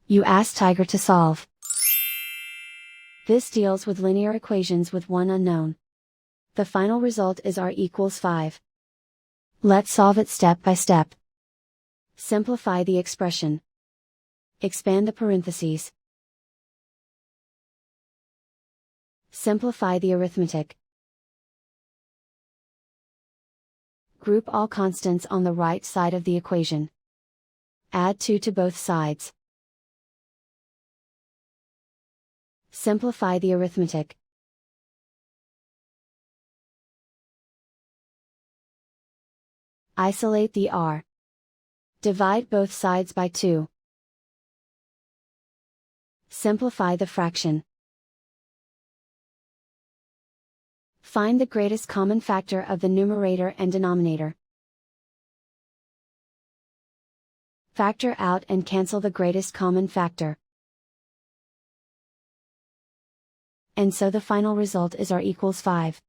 You ask Tiger to solve. This deals with linear equations with one unknown. The final result is r equals 5. Let's solve it step by step. Simplify the expression. Expand the parentheses. Simplify the arithmetic. Group all constants on the right side of the equation. Add 2 to both sides. Simplify the arithmetic. Isolate the r. Divide both sides by 2. Simplify the fraction. Find the greatest common factor of the numerator and denominator. Factor out and cancel the greatest common factor. And so the final result is r equals 5.